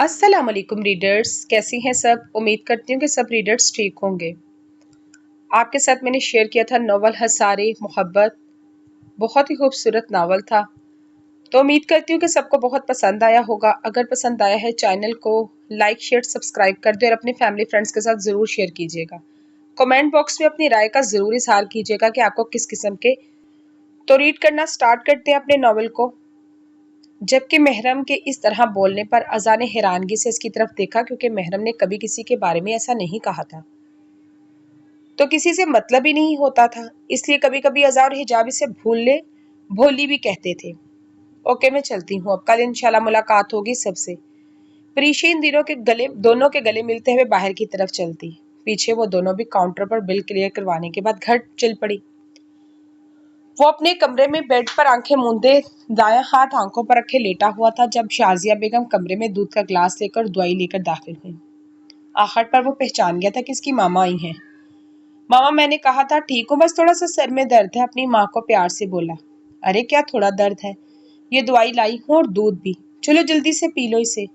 अस्सलाम वालेकुम रीडर्स, कैसी हैं सब। उम्मीद करती हूँ कि सब रीडर्स ठीक होंगे। आपके साथ मैंने शेयर किया था नॉवल हसारे मोहब्बत। बहुत ही खूबसूरत नावल था। तो उम्मीद करती हूँ कि सबको बहुत पसंद आया होगा। अगर पसंद आया है चैनल को लाइक शेयर सब्सक्राइब कर दे और अपने फैमिली फ्रेंड्स के साथ ज़रूर शेयर कीजिएगा। कमेंट बॉक्स में अपनी राय का ज़रूर इजहार कीजिएगा कि आपको किस किस्म के। तो रीड करना स्टार्ट करते हैं अपने नावल को। जबकि महरम के इस तरह बोलने पर अज़ा ने हैरानगी से इसकी तरफ देखा, क्योंकि महरम ने कभी किसी के बारे में ऐसा नहीं कहा था। तो किसी से मतलब ही नहीं होता था, इसलिए कभी कभी अज़ा और हिजाब इसे भोली भी कहते थे। ओके, मैं चलती हूँ, अब कल इंशाल्लाह मुलाकात होगी सबसे। प्रीशा इन दोनों के गले मिलते हुए बाहर की तरफ चलती। पीछे वो दोनों भी काउंटर पर बिल क्लियर करवाने के बाद घर चल पड़ी। वो अपने कमरे में बेड पर आंखें मूंदे दायां हाथ आंखों पर रखे लेटा हुआ था जब शाजिया बेगम कमरे में दूध का ग्लास लेकर दवाई लेकर दाखिल हुई। आखिर पर वो पहचान गया था कि इसकी मामा आई हैं। मामा, मैंने कहा था ठीक हूँ, बस थोड़ा सा सर में दर्द है, अपनी माँ को प्यार से बोला। अरे क्या थोड़ा दर्द है, ये दवाई लाई हूँ और दूध भी, चलो जल्दी से पी लो इसे।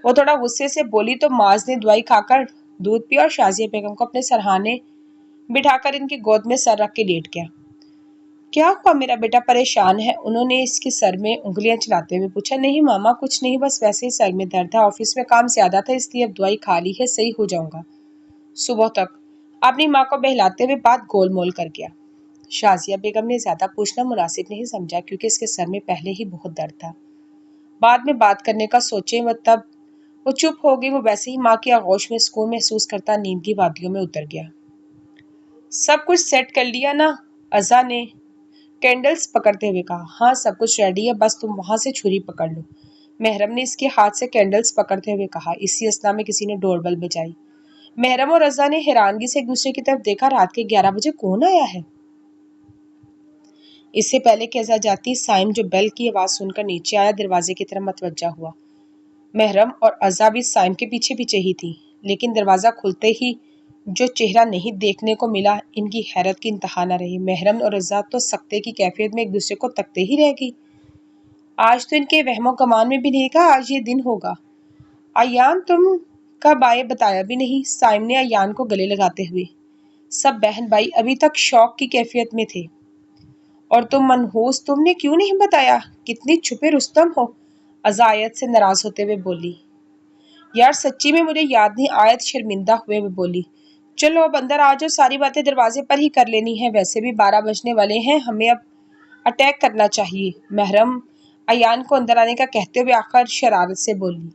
वो थोड़ा गुस्से से बोली तो माज ने दवाई खाकर दूध पिया और शाजिया बेगम को अपने सरहाने बिठाकर इनकी गोद में सर रख के लेट गया। क्या हुआ, मेरा बेटा परेशान है? उन्होंने इसके सर में उंगलियां चलाते हुए पूछा। नहीं मामा, कुछ नहीं, बस वैसे ही सर में दर्द है, ऑफिस में काम ज्यादा था, इसलिए अब दवाई खा ली है, सही हो जाऊंगा सुबह तक। अपनी माँ को बहलाते हुए बात गोलमोल कर गया। शाजिया बेगम ने ज्यादा पूछना मुनासिब नहीं समझा, क्योंकि इसके सर में पहले ही बहुत दर्द था। बाद में बात करने का सोचे तब वो चुप हो गई। वो वैसे ही माँ की आगोश में सुकून महसूस करता नींद की वादियों में उतर गया। सब कुछ सेट कर लिया ना? अज़ा ने कैंडल्स पकड़ते हुए कहा। हाँ, सब कुछ रेडी है, बस तुम वहां से छुरी पकड़ लो, महरम ने इसके हाथ से कैंडल्स पकड़ते हुए कहा। इसी अस्ना में किसी ने डोरबेल बजाई। महरम और रज़ा ने हैरानगी से एक दूसरे की तरफ देखा। रात के 11 बजे कौन आया है? इससे पहले कि अज़ा जाती, साइम जो बेल की आवाज सुनकर नीचे आया दरवाजे की तरफ मतवज्जा हुआ। महरम और अज़ा भी साइम के पीछे पीछे ही थी, लेकिन दरवाजा खुलते ही जो चेहरा नहीं देखने को मिला, इनकी हैरत की इंतहा न रही। महरम और अज़ा तो सख्ते की कैफियत में एक दूसरे को तकते ही रह गई। आज तो इनके वहमो गमान में भी नहीं कहा आज ये दिन होगा। अयान, तुम कब आए बताया भी नहीं, साइम ने अयान को गले लगाते हुए। सब बहन भाई अभी तक शौक की कैफियत में थे। और तुम मनहूस, तुमने क्यों नहीं बताया? कितनी छुपे रुस्तम हो, अज़ा आयत से नाराज होते हुए बोली। यार सच्ची में मुझे याद नहीं, आयत शर्मिंदा हुए वो बोली। चलो अब अंदर आ जाओ, सारी बातें दरवाजे पर ही कर लेनी है, वैसे भी 12 बजने वाले हैं, हमें अब अटैक करना चाहिए। महरम अयान को अंदर आने का कहते हुए आखिर शरारत से बोली।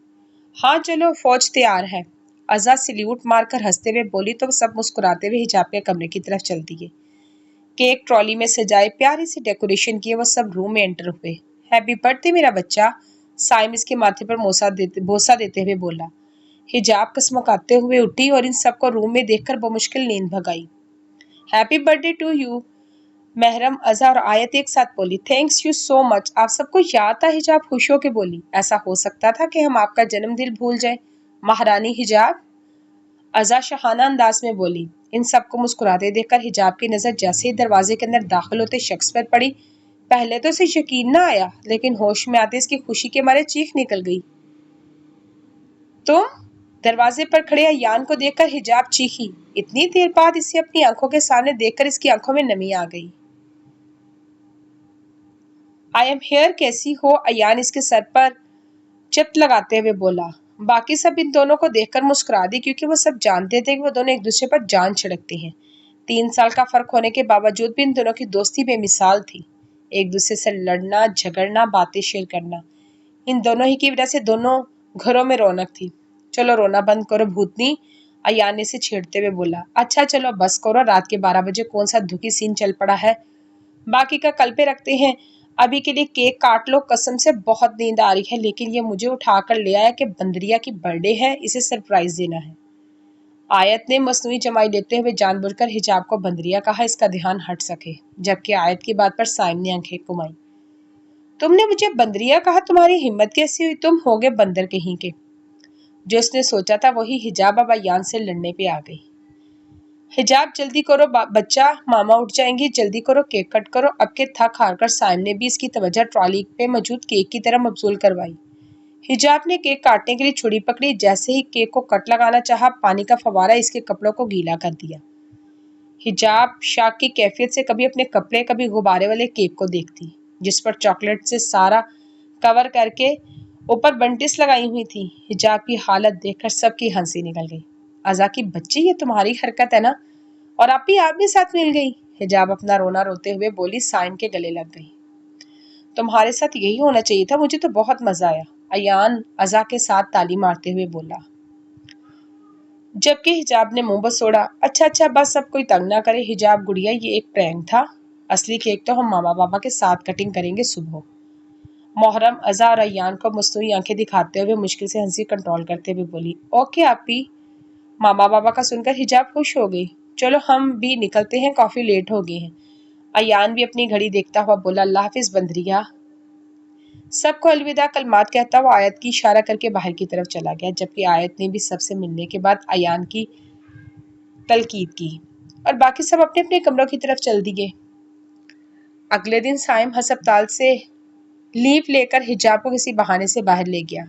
हाँ चलो, फौज तैयार है, अज़ा सल्यूट मारकर हंसते हुए बोली तो सब मुस्कुराते हुए हिजाब के कमरे की तरफ चल दिए। केक ट्रॉली में सजाए, प्यारी सी डेकोरेशन किए, वो सब रूम में एंटर हुए। हैप्पी बर्थडे मेरा बच्चा, साइम इसके माथे पर बोसा देते हुए बोला। हिजाब कसमकाते हुए उठी और इन सबको रूम में देखकर बमुश्किल नींद भगाई। हैप्पी बर्थडे टू यू, महरम, अज़ा और आयत एक साथ बोली। थैंक्स यू सो मच, आप सबको याद था? हिजाब खुश होकर बोली। ऐसा हो सकता था कि हम आपका जन्मदिन भूल जाए महारानी हिजाब, अज़ा शहाना अंदाज में बोली। इन सबको मुस्कुराते देखकर हिजाब की नजर जैसे ही दरवाजे के अंदर दाखिल होते शख्स पर पड़ी, पहले तो इसे यकीन न आया, लेकिन होश में आते इसकी खुशी के मारे चीख निकल गई। तुम? दरवाजे पर खड़े अयान को देखकर हिजाब चीखी। इतनी देर बाद इसे अपनी आंखों के सामने देखकर इसकी आंखों में नमी आ गई। आई एम हेयर, कैसी हो? अयान इसके सर पर चित लगाते हुए बोला। बाकी सब इन दोनों को देखकर मुस्कुरा दी, क्योंकि वो सब जानते थे कि वो दोनों एक दूसरे पर जान छिड़कते हैं। 3 साल का फर्क होने के बावजूद भी इन दोनों की दोस्ती बेमिसाल थी। एक दूसरे से लड़ना, झगड़ना, बातें शेयर करना, इन दोनों ही की वजह से दोनों घरों में रौनक थी। चलो रोना बंद करो भूतनी, अयान ने से छेड़ते हुए बोला। अच्छा चलो बस करो, रात के 12 बजे कौन सा दुखी सीन चल पड़ा है, बाकी का कल पे रखते हैं। अभी के लिए केक काट लो, कसम से बहुत नींद आ रही है, लेकिन ये मुझे उठाकर ले आया कि बंदरिया की बर्थडे है, इसे सरप्राइज देना है। आयत ने मसनूई जमाई लेते हुए जानबूझकर हिजाब को बंदरिया कहा, इसका ध्यान हट सके, जबकि आयत की बात पर साइम ने आंखें घुमाई। तुमने मुझे बंदरिया कहा, तुम्हारी हिम्मत कैसी हुई? तुम होगे बंदर कहीं के। जो उसने सोचा था वही हिजाब अब अयान से लड़ने पे आ गई। हिजाब जल्दी करो बच्चा, मामा उठ जाएंगी, जल्दी करो, केक कट करो। अब के थक हार कर साइम ने भी इसकी तवज्जो ट्रॉली पे मौजूद केक की तरफ मबजूल करवाई। हिजाब ने केक काटने के लिए छुरी पकड़ी। जैसे ही केक को कट लगाना चाहा, पानी का फव्वारा इसके कपड़ों को गीला कर दिया। हिजाब शाक की कैफियत से कभी अपने कपड़े, कभी गुब्बारे वाले केक को देखती, जिस पर चॉकलेट से सारा कवर करके ऊपर बंटिस लगाई हुई थी। हिजाब की हालत देखकर सबकी हंसी निकल गई। अज़ा की बच्ची, ये तुम्हारी हरकत है ना? और आप भी साथ मिल गई। हिजाब अपना रोना रोते हुए बोली। साइम के गले लग गई। तुम्हारे साथ यही होना चाहिए था, मुझे तो बहुत मजा आया, अयान अज़ा के साथ ताली मारते हुए बोला, जबकि हिजाब ने मुंह बसोड़ा। अच्छा अच्छा, बस अब कोई तंग ना करे हिजाब गुड़िया, ये एक प्रैंक था। असली केक तो हम मामा बाबा के साथ कटिंग करेंगे सुबह। मोहर्रम अज़ा और अयान को मस्तूरी आंखें दिखाते हुए मुश्किल से हंसी कंट्रोल करते हुए बोली, ओके आपी। मामा बाबा का सुनकर हिजाब खुश हो गई। चलो हम भी निकलते हैं, काफी लेट हो गए हैं। अयान भी अपनी घड़ी देखता हुआ बोला, अल्लाह हाफिज बंदरिया। सबको अलविदा कलमात कहता हुआ आयत की इशारा करके बाहर की तरफ चला गया, जबकि आयत ने भी सबसे मिलने के बाद अयान की तलकीद की और बाकी सब अपने अपने कमरों की तरफ चल दिए। अगले दिन साइम हस्पताल से लीव लेकर हिजाब को किसी बहाने से बाहर ले गया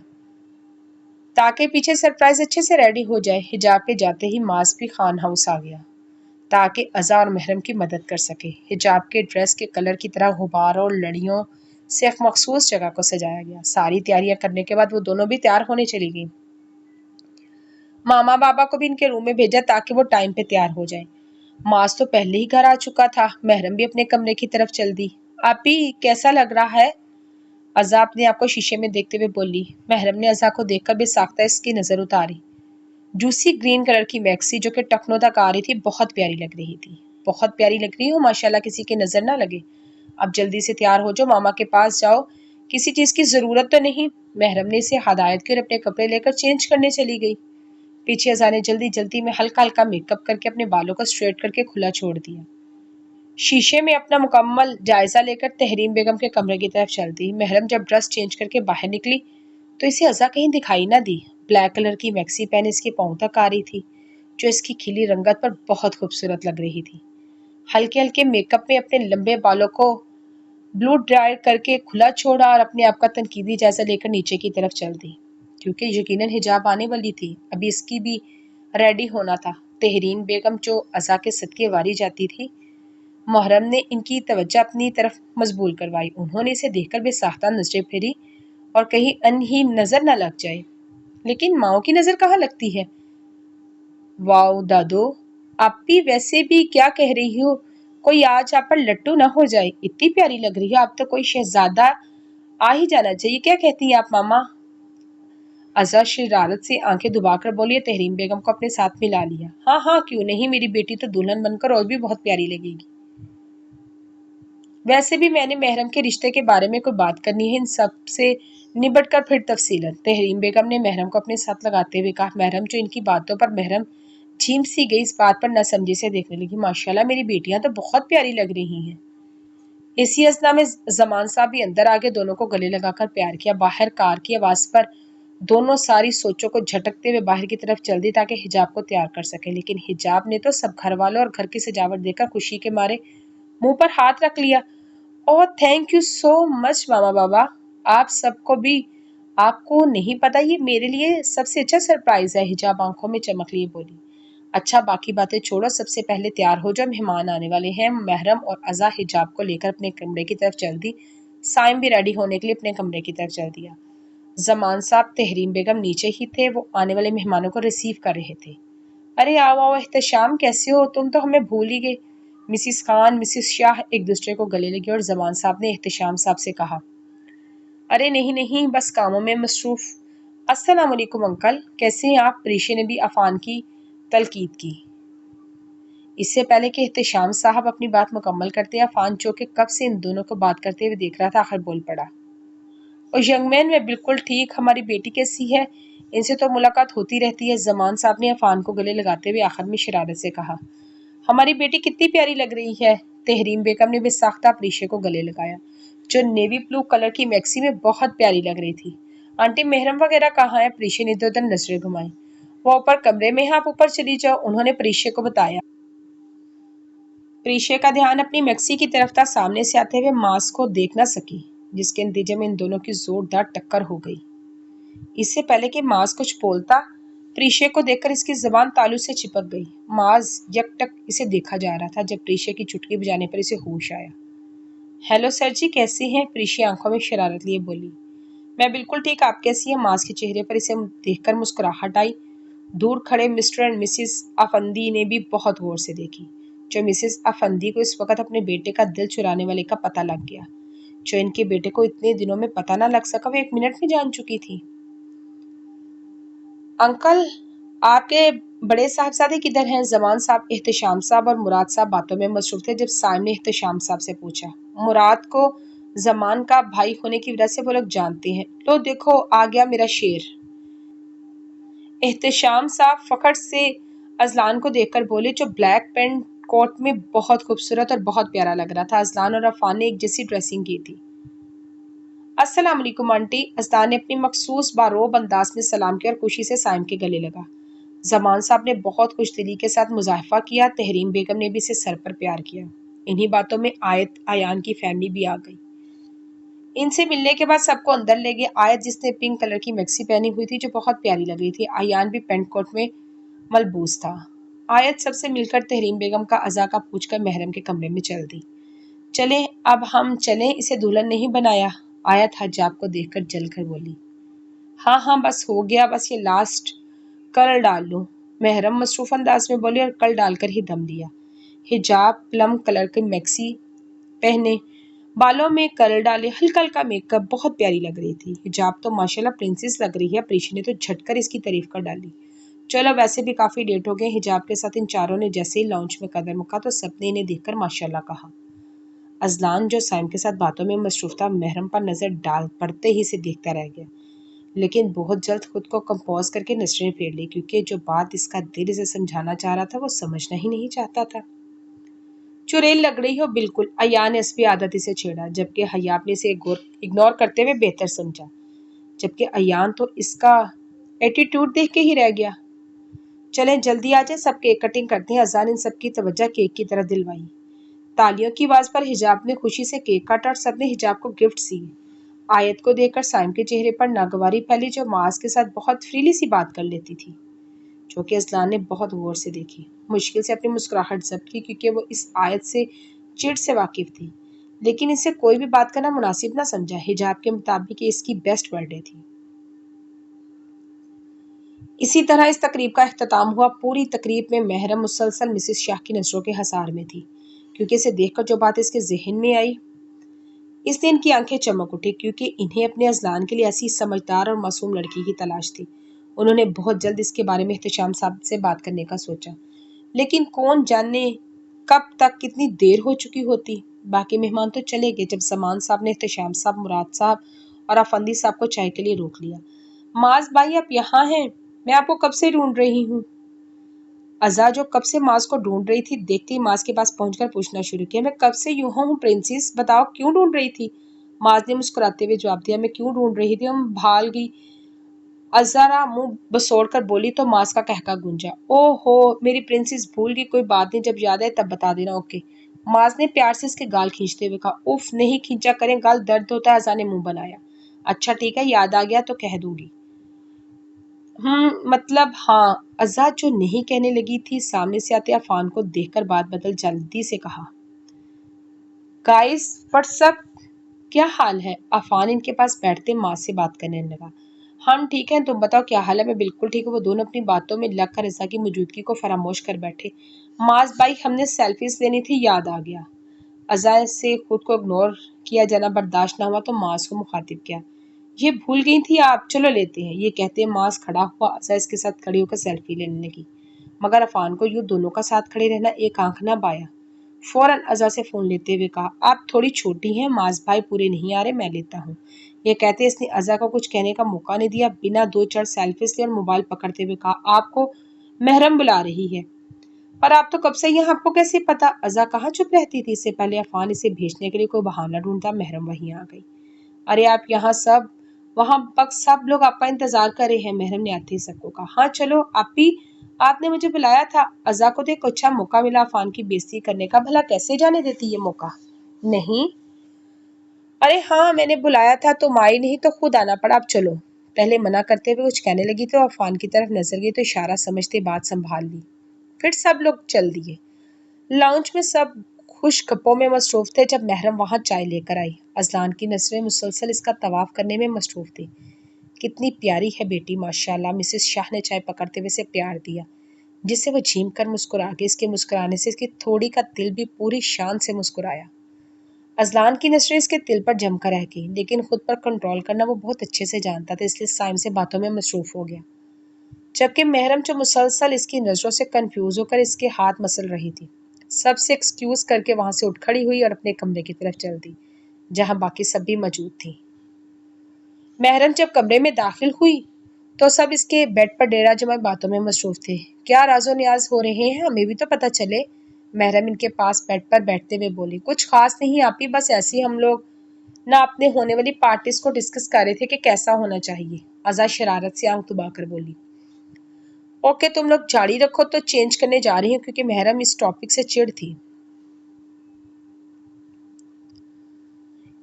ताकि पीछे सरप्राइज अच्छे से रेडी हो जाए। हिजाब के जाते ही मास भी खान हाउस आ गया ताकि अज़ा और महरम की मदद कर सके। हिजाब के ड्रेस के कलर की तरह गुब्बारों और लड़ियों से एक मखसूस जगह को सजाया गया। सारी तैयारियां करने के बाद वो दोनों भी तैयार होने चली गई। मामा बाबा को भी इनके रूम में भेजा ताकि वो टाइम पे तैयार हो जाए। मास तो पहले ही घर आ चुका था। महरम भी अपने कमरे की तरफ चल दी। आपी कैसा लग रहा है? अज़ा अपने आप को शीशे में देखते हुए बोली। महरम ने अज़ा को देखकर बेसाख्ता इसकी नजर उतारी। जूसी ग्रीन कलर की मैक्सी जो कि टखनों तक आ रही थी, बहुत प्यारी लग रही थी। बहुत प्यारी लग रही हो माशाल्लाह, किसी के नजर ना लगे। अब जल्दी से तैयार हो जाओ, मामा के पास जाओ, किसी चीज की जरूरत तो नहीं। महरम ने इसे हदायत की और अपने कपड़े लेकर चेंज करने चली गई। पीछे अज़ा ने जल्दी जल्दी में हल्का हल्का मेकअप करके अपने बालों को स्ट्रेट करके खुला छोड़ दिया। शीशे में अपना मुकम्मल जायजा लेकर तहरीम बेगम के कमरे की तरफ चल दी। महरम जब ड्रेस चेंज करके बाहर निकली तो इसे अज़ा कहीं दिखाई ना दी। ब्लैक कलर की मैक्सी पहन इसके पाँव तक आ रही थी, जो इसकी खिली रंगत पर बहुत खूबसूरत लग रही थी। हल्के हल्के मेकअप में अपने लंबे बालों को ब्लू ड्राई करके खुला छोड़ा और अपने आप का तनकीदी जायजा लेकर नीचे की तरफ चल दी, क्योंकि यकीनन हिजाब आने वाली थी। अभी इसकी भी रेडी होना था। तहरीन बेगम जो अज़ा के सदके वारी जाती थी, मुहर्रम ने इनकी तवज्जो अपनी तरफ मजबूल करवाई। उन्होंने इसे देखकर बेसाख्ता नजरें फेरी और कहीं अनही नजर न लग जाए। लेकिन माओ की नजर कहाँ लगती है? वाओ दादो, आप भी वैसे भी क्या कह रही हो? कोई आज आप पर लट्टू न हो जाए, इतनी प्यारी लग रही हो आप तो, कोई शहजादा आ ही जाना चाहिए। क्या कहती हैं आप मामा? अज़ा शरारत से आंखें दुबाकर बोली। तहरीम बेगम को अपने साथ मिला लिया। हाँ हाँ, क्यों नहीं, मेरी बेटी तो दुल्हन बनकर और भी बहुत प्यारी लगेगी। वैसे भी मैंने महरम के रिश्ते के बारे में कोई बात करनी है, इन सब से निबट कर फिर तफसीलन। तहरीम बेगम ने महरम को अपने साथ लगाते हुए कहा। महरम जो इनकी बातों पर महरम झीम सी गई, इस बात पर न समझे से देखने लगी। माशाल्लाह, मेरी बेटियां तो बहुत प्यारी लग रही हैं। इसी असना में जमान साहब भी अंदर आके दोनों को गले लगाकर प्यार किया। बाहर कार की आवाज पर दोनों सारी सोचों को झटकते हुए बाहर की तरफ चल दी ताकि हिजाब को तैयार कर सके। लेकिन हिजाब ने तो सब घर वालों और घर की सजावट देखकर खुशी के मारे मुंह पर हाथ रख लिया। Oh thank you so much मामा बाबा, आप सबको भी, आपको नहीं पता ये मेरे लिए सबसे अच्छा सरप्राइज है। हिजाब आंखों में चमक लिए बोली। अच्छा बाकी बातें छोड़ो, सबसे पहले तैयार हो जाओ, मेहमान आने वाले हैं। महरम और अज़ा हिजाब को लेकर अपने कमरे की तरफ चल दी। साइम भी रेडी होने के लिए अपने कमरे की तरफ चल दिया। जमान साहब तहरीम बेगम नीचे ही थे, वो आने वाले मेहमानों को रिसीव कर रहे थे। अरे आओ आओ एहतशाम, कैसे हो? तुम तो हमें भूल ही गए। मिसिस खान मिसिस शाह एक दूसरे को गले लगे और जमान साहब ने एहतशाम साहब से कहा। अरे नहीं नहीं, बस कामों में मसरूफ। अस्सलाम वालेकुम अंकल, कैसे हैं आप? ऋषि ने भी अफान की तलकीद की। इससे पहले कि एहतशाम साहब अपनी बात मुकम्मल करते, अफान जो कि कब से इन दोनों को बात करते हुए देख रहा था, आखिर बोल पड़ा। और यंगमैन, मैं बिल्कुल ठीक, हमारी बेटी कैसी है? इनसे तो मुलाकात होती रहती है। जमान साहब ने अफान को गले लगाते हुए आखिर में शरारत से कहा। हमारी बेटी कितनी प्यारी लग रही है। तहरीम बेगम ने बेसाख्ता प्रीशे को गले लगाया, जो नेवी ब्लू कलर की मैक्सी में बहुत प्यारी लग रही थी। आंटी महरम वगैरह कहाँ है? प्रीशे ने इधर उधर नजरें घुमाई। वो ऊपर कमरे में है, आप ऊपर चली जाओ, उन्होंने प्रीशे को बताया। प्रीशे का ध्यान अपनी मैक्सी की तरफ था। सामने से आते हुए मास्क को देख न सकी, जिसके नतीजे में इन दोनों की जोरदार टक्कर हो गई। اس سے پہلے کہ ماز کچھ بولتا، پریشے کو دیکھ کر اس کی زبان تالو سے چپک گئی۔ ماز یک ٹک اسے دیکھا جا رہا تھا جب پریشے کی چٹکی بجانے پر اسے ہوش آیا۔ ہیلو سر جی، کیسی ہیں؟ پریشے آنکھوں میں شرارت لیے بولی۔ میں بالکل ٹھیک، آپ کیسی ہیں؟ ماز کے چہرے پر اسے دیکھ کر مسکراہٹ آئی۔ دور کھڑے مسٹر اینڈ مسز افندی نے بھی بہت غور سے دیکھی۔ جو مسز افندی کو اس وقت اپنے بیٹے کا دل چرانے والے کا پتہ لگ گیا۔ جو ان کے بیٹے کو اتنے دنوں میں پتہ نہ لگ سکا وہ 1 منٹ میں جان چکی تھی۔ انکل، آپ کے بڑے صاحبزادے کدھر ہیں؟ زمان صاحب، احتشام صاحب اور مراد صاحب باتوں میں مصروف تھے جب سائم نے احتشام صاحب سے پوچھا۔ مراد کو زمان کا بھائی ہونے کی وجہ سے وہ لوگ جانتے ہیں۔ لو دیکھو آ گیا میرا شیر۔ احتشام صاحب فخر سے اذلان کو دیکھ کر بولے، جو بلیک پینٹ کوٹ میں بہت خوبصورت اور بہت پیارا لگ رہا تھا۔ اذلان اور عفان نے ایک جیسی ڈریسنگ کی تھی۔ السلام علیکم آنٹی۔ اذلان نے اپنی مخصوص باروب انداز میں سلام کیا اور خوشی سے سائم کے گلے لگا۔ زمان صاحب نے بہت خوش دلی کے ساتھ مضاحفہ کیا۔ تحریم بیگم نے بھی اسے سر پر پیار کیا۔ انہی باتوں میں آیت ایان کی فیملی بھی آ گئی۔ ان سے ملنے کے بعد سب کو اندر لے گئے۔ آیت جس نے پنک کلر کی میکسی پہنی ہوئی تھی جو بہت پیاری لگ رہی تھی، ایان بھی پینٹ کوٹ میں ملبوس تھا۔ آیت سب سے مل کر تحریم بیگم کا عزا کا پوچھ کر محرم کے کمرے میں چل دی۔ چلیں اب ہم چلیں، اسے دلہن نہیں بنایا؟ آیت حجاب کو دیکھ کر جل کر بولی۔ ہاں ہاں بس ہو گیا، بس یہ لاسٹ کلر ڈال لوں۔ محرم مصروف انداز میں بولی اور کل ڈال کر ہی دم دیا۔ حجاب پلم کلر کی میکسی پہنے، بالوں میں کلر ڈالے، ہلکا ہلکا میک اپ، بہت پیاری لگ رہی تھی۔ حجاب تو ماشاءاللہ پرنسس لگ رہی ہے۔ پریشی نے تو جھٹ کر اس کی تعریف کر ڈالی۔ چلو ویسے بھی کافی لیٹ ہو گئے۔ حجاب کے ساتھ ان چاروں نے جیسے ہی لاؤنج میں قدم رکھا تو سب نے انہیں دیکھ کر ماشاءاللہ کہا۔ اذلان جو سائم کے ساتھ باتوں میں مصروف تھا محرم پر نظر ڈال پڑتے ہی سے دیکھتا رہ گیا، لیکن بہت جلد خود کو کمپوز کر کے نظریں پھیر لی، کیونکہ جو بات اس کا دل اسے سمجھانا چاہ رہا تھا وہ سمجھنا ہی نہیں چاہتا تھا۔ چڑیل لگ رہی ہو بالکل، ایان نے عصبی عادت اسے چھیڑا، جبکہ حیاب نے اسے اگنور کرتے ہوئے بہتر سمجھا، جبکہ ایان تو اس کا ایٹیٹیوڈ دیکھ کے ہی رہ گیا۔ چلیں جلدی آ جائیں، سب کیک کٹنگ کرتے ہیں۔ اذان ان سب کی توجہ کیک کی طرف دلوائی۔ تالیوں کی آواز پر حجاب نے خوشی سے کیک کاٹا اور سب نے حجاب کو گفٹ دیے۔ آیت کو دیکھ کر سائم کے چہرے پر ناگواری پھیلی، جو معاذ کے ساتھ بہت فریلی سی بات کر لیتی تھی، جو کہ اذلان نے بہت غور سے دیکھی۔ مشکل سے اپنی مسکراہٹ ضبط کی، کیونکہ وہ اس آیت سے چڑ سے واقف تھی، لیکن اس سے کوئی بھی بات کرنا مناسب نہ سمجھا۔ حجاب کے مطابق یہ اس کی بیسٹ برتھ ڈے تھی۔ اسی طرح اس تقریب کا اختتام ہوا۔ پوری تقریب میں محرم مسلسل مسز شاہ کی نظروں کے حصار میں تھی، کیونکہ اسے دیکھ کر جو بات اس کے ذہن میں آئی اس نے ان کی آنکھیں چمک اٹھی، کیونکہ انہیں اپنے اذلان کے لیے ایسی سمجھدار اور معصوم لڑکی کی تلاش تھی۔ انہوں نے بہت جلد اس کے بارے میں احتشام صاحب سے بات کرنے کا سوچا، لیکن کون جانے کب تک کتنی دیر ہو چکی ہوتی۔ باقی مہمان تو چلے گئے جب زمان صاحب نے احتشام صاحب، مراد صاحب اور افندی صاحب کو چائے کے لیے روک لیا۔ معاذ بھائی آپ یہاں ہیں؟ میں آپ کو کب سے ڈھونڈ رہی ہوں۔ عزا جو کب سے معاذ کو ڈھونڈ رہی تھی، دیکھتے ہی معاذ کے پاس پہنچ کر پوچھنا شروع کیا، میں کب سے یوں ہوں پرنسس، بتاؤ کیوں ڈھونڈ رہی تھی؟ معاذ نے مسکراتے ہوئے جواب دیا، میں کیوں ڈھونڈ رہی تھی، ہم بھال گئی۔ عزارا منہ بسوڑ کر بولی تو معاذ کا قہقہ گونجا۔ او ہو میری پرنسس، بھول گئی، کوئی بات نہیں، جب یاد آئے تب بتا دینا، اوکے۔ معاذ نے پیار سے اس کے گال کھینچتے ہوئے کہا۔ اف نہیں کھینچا کریں، گال درد ہوتا ہے۔ عزا نے منہ بنایا۔ اچھا ٹھیک ہے، یاد آ گیا تو کہہ دوں گی۔ مطلب ہاں۔ عزا جو نہیں کہنے لگی تھی، سامنے سے آتے عفان کو دیکھ کر بات بدل جلدی سے کہا، گائز واٹس اپ، کیا حال ہے؟ عفان ان کے پاس بیٹھتے ماں سے بات کرنے لگا۔ ہم ٹھیک ہیں، تم بتاؤ کیا حال ہے؟ میں بالکل ٹھیک ہوں۔ وہ دونوں اپنی باتوں میں لگ کر عزا کی موجودگی کو فراموش کر بیٹھے۔ معاذ بھائی ہم نے سیلفیز لینی تھی، یاد آ گیا۔ عزا سے خود کو اگنور کیا جانا برداشت نہ ہوا تو معاذ کو مخاطب کیا، یہ بھول گئی تھی آپ، چلو لیتے ہیں۔ یہ کہتے معاذ کھڑا ہوا، عزا اس کے ساتھ کھڑی ہو کر سیلفی لینے لگی، مگر عفان کو یوں دونوں کا ساتھ کھڑے رہنا ایک آنکھ نہ بایا۔ فوراً عزا سے فون لیتے ہوئے کہا، آپ تھوڑی چھوٹی ہیں، معاذ بھائی پورے نہیں آ رہے، میں لیتا ہوں۔ یہ کہتے اس نے عزا کو کچھ کہنے کا موقع نہیں دیا، بنا دو چار سیلفیز لے اور موبائل پکڑتے ہوئے کہا، آپ کو محرم بلا رہی ہے۔ پر آپ تو کب سے یہاں، آپ کو کیسے پتا؟ عزا کہاں چپ رہتی تھی، اس سے پہلے عفان اسے بھیجنے کے لیے کوئی بہانہ ڈھونڈتا محرم وہیں آ گئی۔ ارے آپ یہاں سب، وہاں تک سب لوگ آپ کا انتظار کر رہے ہیں، محرم نے آتے ہی سب کو کہا۔ ہاں چلو آپی، آپ نے مجھے بلایا تھا۔ عزا کو دیکھ اچھا موقع ملا عفان کی بےزتی کرنے کا، بھلا کیسے جانے دیتی یہ موقع؟ نہیں، ارے ہاں میں نے بلایا تھا، تم آئی نہیں تو خود آنا پڑا، اب چلو۔ पहले मना करते हुए कुछ कहने लगी तो अफान की तरफ नजर गई तो इशारा समझते बात संभाल ली। फिर सब लोग चल दिए। लाउंज में सब खुश गप्पों में मसरूफ थे जब महरम वहां चाय लेकर आई। अजलान की नजरें मुसलसल इसका तवाफ करने में मसरूफ थी। कितनी प्यारी है बेटी माशाल्लाह, मिसेस शाह ने चाय पकड़ते हुए से प्यार दिया, जिससे वो झीम कर मुस्कुरा गई। इसके मुस्कुराने से इसकी थोड़ी का दिल भी पूरी शान से मुस्कुराया। अजलान की नजरें इसके दिल पर जमकर रह गई, लेकिन खुद पर कंट्रोल करना वो बहुत अच्छे से जानता था, इसलिए साइम से बातों में मसरूफ हो गया। जबकि महरम जो मुसलसल इसकी नजरों से कंफ्यूज होकर इसके हाथ मसल रही थी, सबसे एक्सक्यूज करके वहां से उठ खड़ी हुई और अपने कमरे की तरफ चल दी, जहां बाकी सब भी मौजूद थी। महरम जब कमरे में दाखिल हुई तो सब इसके बेड पर डेरा जमाए बातों में मसरूफ थे। क्या राजो न्याज हो रहे हैं, हमें भी तो पता चले। महरम इनके पास बेड पर बैठते हुए बोली। कुछ खास नहीं आपी, बस ऐसे ही हम लोग ना अपने होने वाली पार्टीज को डिस्कस कर रहे थे कि कैसा होना चाहिए। आजाद शरारत से आंख दबाकर बोली। ओके तुम लोग जारी रखो, तो चेंज करने जा रही हूँ, क्योंकि महरम इस टॉपिक से चिढ़ थी,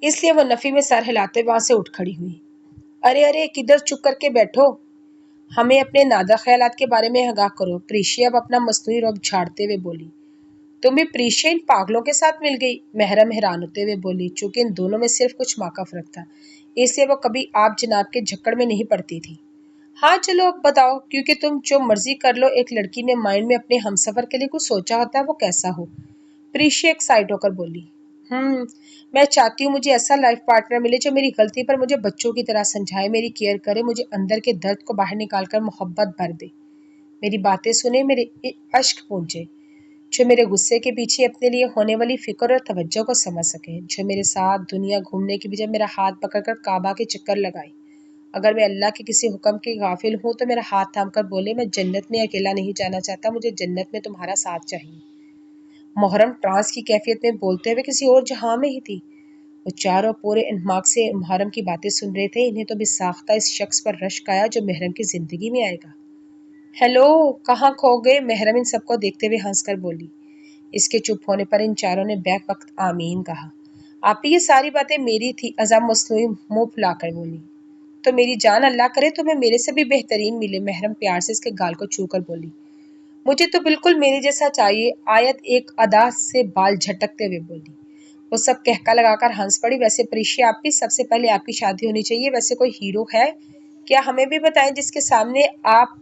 इसलिए वो नफी में सर हिलाते वहां से उठ खड़ी हुई। अरे अरे किधर, चुप करके बैठो, हमें अपने नादा ख्यालात के बारे में आगाह करो। प्रीशिया अब अपना मसनूई रौब झाड़ते हुए बोली। तुम भी प्रीशिया इन पागलों के साथ मिल गई, महरम हैरान होते हुए बोली। चूंकि इन दोनों में सिर्फ कुछ माँ का फर्क था, इसलिए वो कभी आप जनाब के झक्कड़ में नहीं पड़ती थी। हाँ चलो अब बताओ, क्योंकि तुम जो मर्जी कर लो, एक लड़की ने माइंड में अपने हमसफर के लिए कुछ सोचा होता है, वो कैसा हो। प्रीशिया एक्साइट होकर बोली। मैं चाहती हूँ मुझे ऐसा लाइफ पार्टनर मिले जो मेरी गलती पर मुझे बच्चों की तरह समझाए, मेरी केयर करे, मुझे अंदर के दर्द को बाहर निकाल कर मोहब्बत भर दे, मेरी बातें सुने, मेरे अश्क पूंजे, जो मेरे गुस्से के पीछे अपने लिए होने वाली फिक्र और तवज्जो को समझ सके, जो मेरे साथ दुनिया घूमने की बजाय मेरा हाथ पकड़कर काबा के चक्कर लगाए। अगर मैं अल्लाह के किसी हुक्म की गाफिल हूँ तो मेरा हाथ थाम कर बोले, मैं जन्नत में अकेला नहीं जाना चाहता, मुझे जन्नत में तुम्हारा साथ चाहिए। मुहर्रम ट्रांस की कैफियत में बोलते हुए किसी और जहां में ही थी। वो चारों पूरे इन्माक से मुहर्रम की बातें सुन रहे थे। इन्हें तो बेसाख्ता इस शख्स पर रश्क आया जो महरम की जिंदगी में आएगा। हेलो, कहाँ खो गए, महरम इन सबको देखते हुए हंसकर बोली। इसके चुप होने पर इन चारों ने बैक वक्त आमीन कहा। आप ये सारी बातें मेरी थी, अज़म मसनूई मुंह फुलाकर बोली। तो मेरी जान, अल्लाह करे तुम्हें मेरे से भी बेहतरीन मिले, महरम प्यार से इसके गाल को छू कर बोली। मुझे तो बिल्कुल मेरे जैसा चाहिए, आयत एक अदा से बाल झटकते हुए बोली। वो सब कहका लगाकर हंस पड़ी। वैसे प्रीशिया, आप भी सबसे पहले आपकी शादी होनी चाहिए। वैसे कोई हीरो है क्या, हमें भी बताएं जिसके सामने आप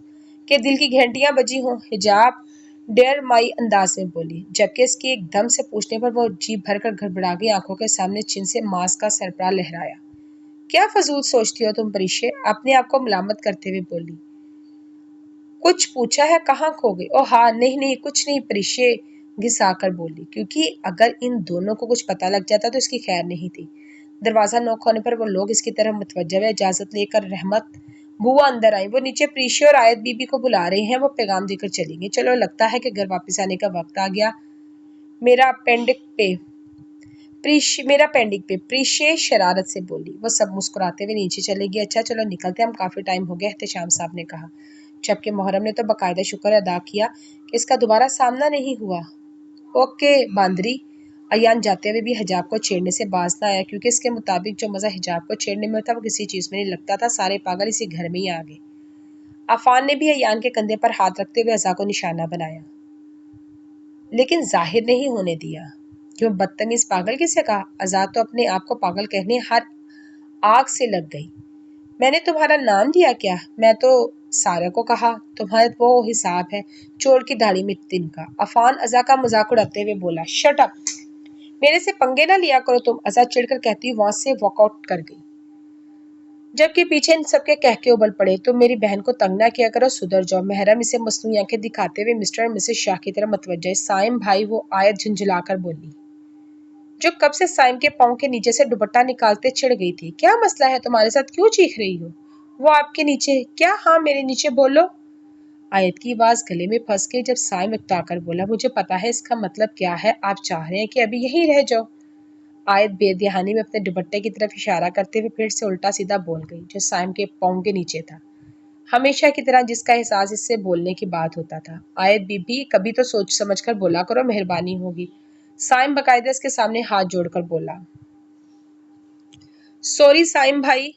के दिल की घंटियां बजी हों। हिजाब डेयर माई अंदाज में बोली, जबकि इसकी एकदम से पूछने पर वो जी भरकर घबरा गई। आंखों के सामने चिन से मांस का सरपरा लहराया। क्या फजूल सोचती हो तुम प्रीशिया, अपने आप को मलामत करते हुए बोली। कुछ पूछा है, कहाँ खो गई। ओ हाँ, नहीं नहीं कुछ नहीं, प्रीशिया घिसा कर बोली, क्योंकि अगर इन दोनों को कुछ पता लग जाता तो इसकी खैर नहीं थी। दरवाजा नॉक होने पर वो लोग इसकी तरफ मुतवज्जह हुए। इजाजत लेकर रहमत बुआ अंदर आई। वो नीचे प्रीशिया और आयत बीबी को बुला रही हैं, वो पैगाम देकर चली गई। चलो, लगता है कि घर वापस आने का वक्त आ गया। मेरा अपेंडिक पे मेरा पेंडिंग पे, प्रीशिया शरारत से बोली। वो सब मुस्कुराते हुए नीचे चले गए। अच्छा चलो निकलते, हम काफी टाइम हो गया, एहतशाम साहब ने कहा, जबकि मुहर्रम ने तो बाकायदा शुक्र अदा किया कि इसका दोबारा सामना नहीं हुआ। ओके बांदरी। अयान जाते हुए भी हिजाब को छेड़ने से बाज ना आया, क्योंकि इसके मुताबिक जो मजा हिजाब को छेड़ने में था वो किसी चीज में नहीं लगता था। सारे पागल इसी घर में ही आ गए। अफान ने भी अयान के कंधे पर हाथ रखते हुए अज़ा को निशाना बनाया, लेकिन जाहिर नहीं होने दिया। क्यों बदतमीज पागल किसे कहा, अज़ा तो अपने आप को पागल कहने हर आग से लग गई। मैंने तुम्हारा नाम लिया क्या, मैं तो सारा को कहा, तुम्हारा वो हिसाब है, चोर की दाढ़ी में तिनका। अफान अज़ा का मजाक उड़ाते हुए बोला। शट अप, मेरे से पंगे ना लिया करो तुम, अज़ा चिढ़कर कहती वहां से वॉकआउट कर गई, जबकि पीछे इन सबके कह के उबल पड़े। तुम मेरी बहन को तंग ना किया करो, सुधर जाओ। महरम इसे मसनूई आंखें दिखाते हुए मिस्टर और मिसेस शाह की तरफ मतवज्जा। साइम भाई, वो आयत झुंझुलाकर बोली, जो कब से साइम के पाँव के नीचे से दुपट्टा निकालते चिढ़ गई थी। क्या मसला है तुम्हारे साथ, क्यों चीख रही हो। वो आपके नीचे क्या, हाँ मेरे नीचे, बोलो। आयत की आवाज गले में फंस गई जब साइम उकताकर बोला, मुझे पता है इसका मतलब क्या है, आप चाह रहे हैं कि अभी यहीं रह जाओ। आयत बेदहानी में अपने दुपट्टे की तरफ इशारा करते हुए फिर से उल्टा सीधा बोल गई, जो साइम के पाँव के नीचे था, हमेशा की तरह जिसका एहसास इससे बोलने की बात होता था। आयत बीबी, कभी तो सोच समझ कर बोला करो, मेहरबानी होगी। साइम बकायदा इसके सामने हाथ जोड़कर बोला। सॉरी साइम भाई,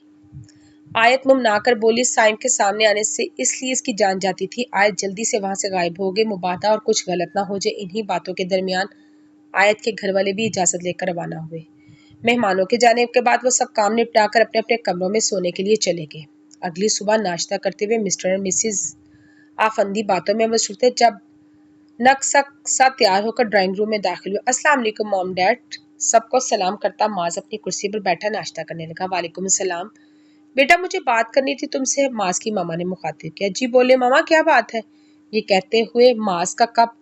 آیت ممنا کر بولی، سائم کے سامنے آنے سے اس لیے اس کی جان جاتی تھی۔ آیت جلدی سے وہاں سے غائب ہو گئے۔ مبادا اور کچھ غلط نہ ہو جائے، انہی باتوں کے درمیان آیت کے گھر والے بھی اجازت لے کر روانہ ہوئے۔ مہمانوں کے جانے کے بعد وہ سب کام نپٹا کر اپنے اپنے کمروں میں سونے کے لیے چلے گئے۔ اگلی صبح ناشتہ کرتے ہوئے مسٹر اور مسز آفندی باتوں میں مصروف تھے جب نقص سا تیار ہو کر ڈرائنگ روم میں داخل ہوئے۔ السلام علیکم موم ڈیڈ۔ سب کو سلام کرتا معاذ اپنی کرسی پر بیٹھا ناشتہ کرنے لگا۔ وعلیکم السلام بیٹا، مجھے بات کرنی تھی تم سے، معاذ کی ماما نے مخاطب کیا۔ جی بولے ماما، کیا بات ہے؟ یہ کہتے ہوئے معاذ کا کپ